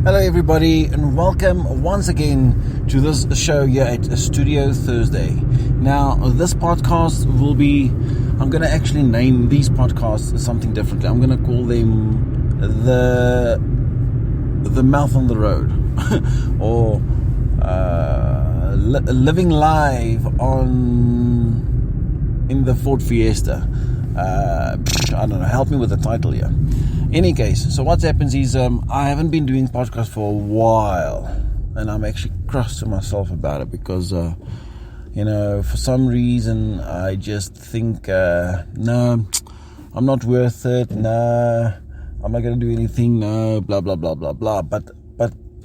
Hello everybody, and welcome once again to this show here at Studio Thursday. Now, this podcast will be, I'm going to actually name these podcasts something differently. I'm going to call them the Mouth on the Road or Living Live in the Ford Fiesta. I don't know, help me with the title here. Any case, so what happens is I haven't been doing podcasts for a while, and I'm actually cross to myself about it because for some reason I just think no, I'm not worth it, no, I'm not going to do anything, no, blah blah blah blah blah. But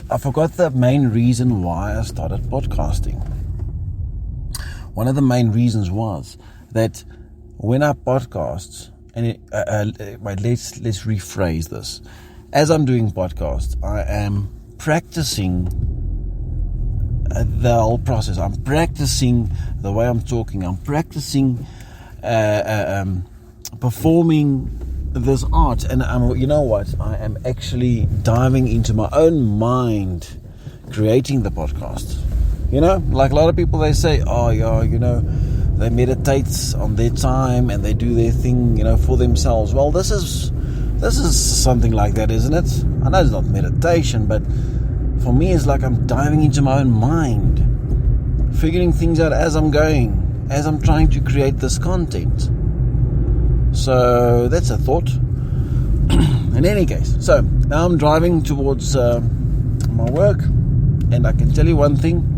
I forgot the main reason why I started podcasting. One of the main reasons was that when I podcast, and let's rephrase this. As I'm doing podcasts, I am practicing the whole process. I'm practicing the way I'm talking. I'm practicing performing this art. And you know what? I am actually diving into my own mind, creating the podcast. Like a lot of people, they say, oh yeah, they meditate on their time and they do their thing, for themselves. Well, this is something like that, isn't it? I know it's not meditation, but for me, it's like I'm diving into my own mind, figuring things out as I'm going, as I'm trying to create this content. So that's a thought. In any case, so now I'm driving towards my work, and I can tell you one thing.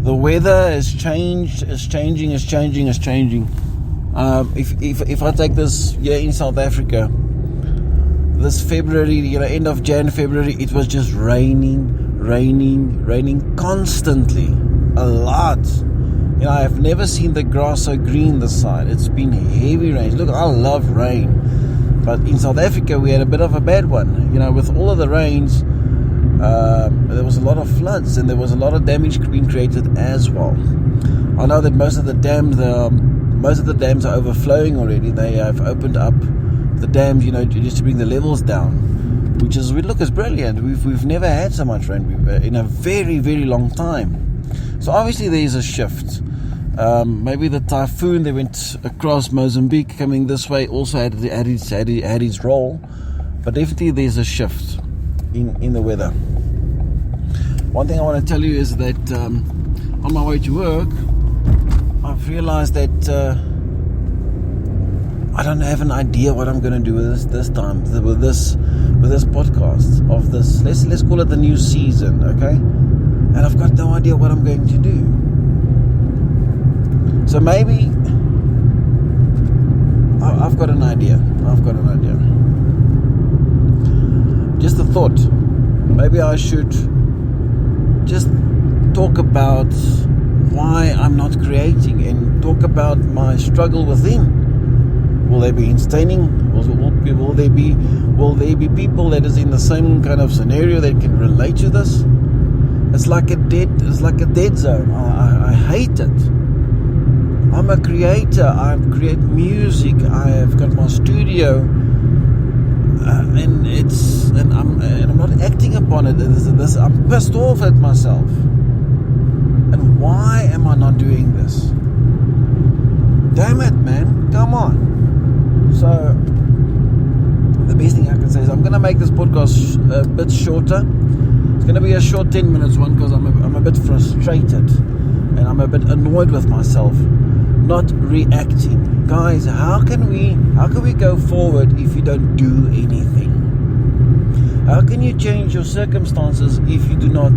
The weather has changed, is changing. If I take this year in South Africa, this February, end of Jan, February, it was just raining constantly, a lot. I have never seen the grass so green this side. It's been heavy rain. Look, I love rain, but in South Africa we had a bit of a bad one. With all of the rains. There was a lot of floods and there was a lot of damage being created as well. I know that most of the dams are overflowing already. They have opened up the dams, just to bring the levels down, which is brilliant. We've never had so much rain in a very, very long time. So obviously there is a shift. Maybe the typhoon that went across Mozambique coming this way also had its role, but definitely there's a shift in the weather. One thing I want to tell you is that on my way to work, I've realized that I don't have an idea what I'm going to do with this time, with this podcast of this. Let's call it the new season, okay? And I've got no idea what I'm going to do. So maybe I've got an idea. Just a thought. Maybe I should just talk about why I'm not creating and talk about my struggle within. Will they be entertaining? Will there be people that is in the same kind of scenario that can relate to this? It's like a dead zone. I hate it. I'm a creator. I create music. I have got my studio. And I'm not acting upon it. I'm pissed off at myself. And why am I not doing this? Damn it, man! Come on. So the best thing I can say is I'm going to make this podcast a bit shorter. It's going to be a short 10 minutes one because I'm a bit frustrated and I'm a bit annoyed with myself. Not reacting. Guys, how can we go forward if you don't do anything? How can you change your circumstances if you do not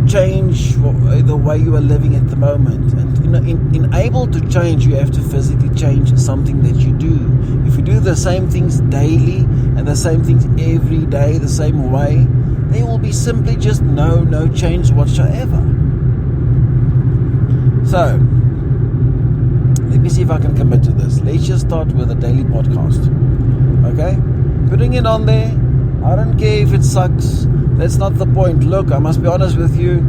change the way you are living at the moment? And in able to change, you have to physically change something that you do. If you do the same things daily and the same things every day the same way, there will be simply just no change whatsoever. So let me see if I can commit to this. Let's just start with a daily podcast. Okay? Putting it on there. I don't care if it sucks. That's not the point. Look, I must be honest with you.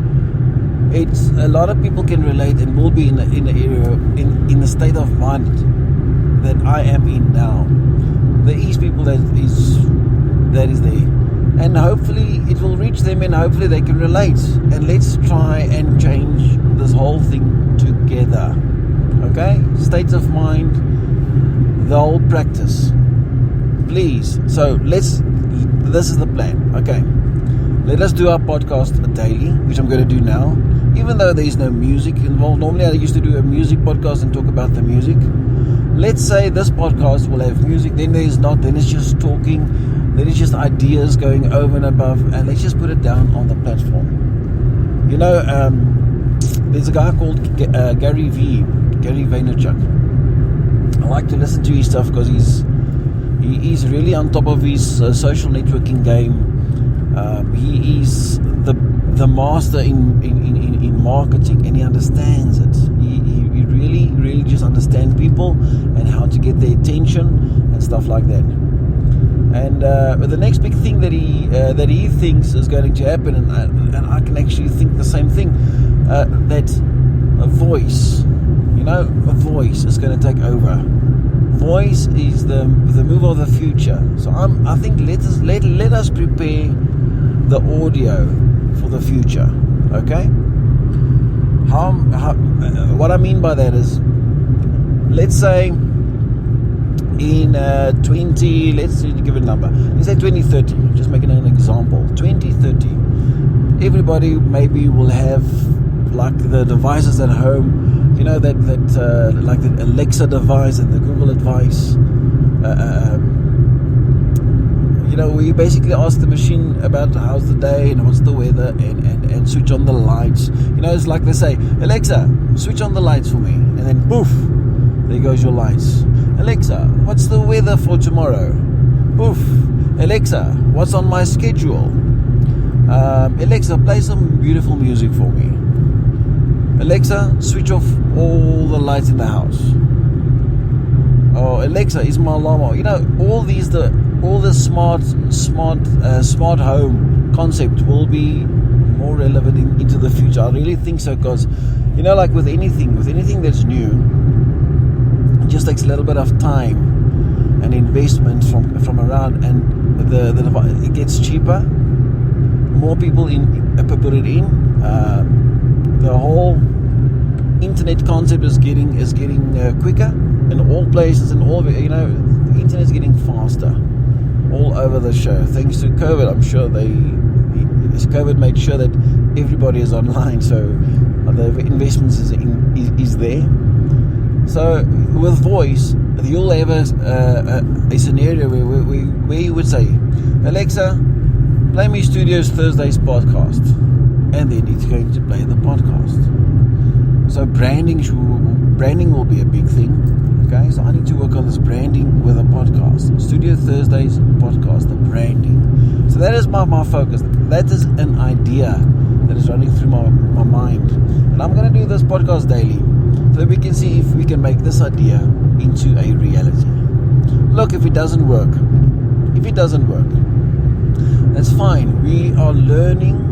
It's a lot of people can relate and will be in the state of mind that I am in now. There is people that is there. and hopefully it will reach them, and hopefully they can relate. And let's try and change this whole thing together. Okay? State of mind, the whole practice. Please. So this is the plan. Okay. Let us do our podcast daily, which I'm going to do now. Even though there is no music involved. Normally I used to do a music podcast and talk about the music. Let's say this podcast will have music, then there is not, then it's just talking, then it's just ideas going over and above, and let's just put it down on the platform. You know, there's a guy called Gary Vaynerchuk. I like to listen to his stuff because he's really on top of his social networking game. He is the master in marketing, and he understands it. He really just understands people and how to get their attention and stuff like that. And the next big thing that he thinks is going to happen, and I can actually think the same thing, that a voice is going to take over. Voice is the move of the future. So I think let us prepare the audio for the future. Okay? How what I mean by that is, let's say in let's give it a number. Let's say 2030. Just making an example. 2030. Everybody maybe will have like the devices at home. You know that like the Alexa device and the Google device. We basically ask the machine about how's the day and what's the weather, and switch on the lights. It's like they say, Alexa, switch on the lights for me, and then poof, there goes your lights. Alexa, what's the weather for tomorrow? Poof. Alexa, what's on my schedule? Alexa, play some beautiful music for me. Alexa, switch off all the lights in the house. Oh, Alexa, is my alarm on? All the smart home concept will be more relevant into the future. I really think so, because like with anything that's new, it just takes a little bit of time and investment from around, and it gets cheaper. More people put it in. The whole internet concept is getting quicker in all places, and all the internet is getting faster all over the show, thanks to COVID. I'm sure COVID made sure that everybody is online, so the investments is there. So with voice, you'll have a scenario where you would say, Alexa, play me Studios Thursday's podcast, and then it's going to play the podcast. So branding will be a big thing. Okay, so I need to work on this branding with a podcast. Studio Thursdays podcast, the branding. So that is my focus. That is an idea that is running through my mind. And I'm going to do this podcast daily so that we can see if we can make this idea into a reality. Look, if it doesn't work, that's fine. We are learning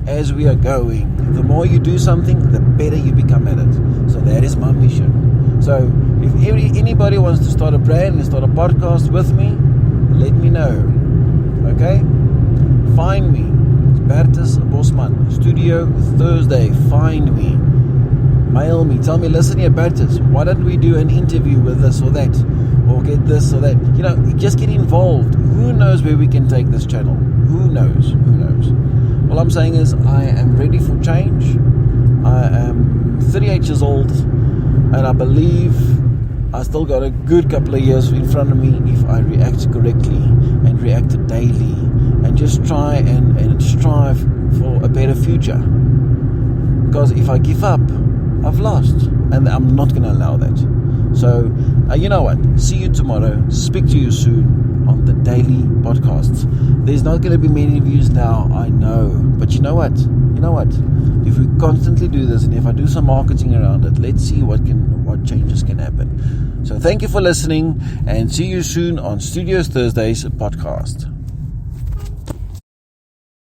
as we are going. The more you do something, the better you become at it. So that is my mission. So if anybody wants to start a brand and start a podcast with me, let me know. Okay? Find me. It's Bertus Bosman. Studio Thursday. Find me. Mail me. Tell me, listen here, Bertus, why don't we do an interview with this or that? Or get this or that? Just get involved. Who knows where we can take this channel? Who knows? All I'm saying is I am ready for change. I am 38 years old, and I believe I still got a good couple of years in front of me if I react correctly and react daily and just try and strive for a better future. Because if I give up, I've lost, and I'm not going to allow that. So, you know what? See you tomorrow. Speak to you soon on the daily podcasts. There's not going to be many views now, I know. But you know what? If we constantly do this, and if I do some marketing around it, let's see what changes can happen. So thank you for listening, and see you soon on Studios Thursdays podcast.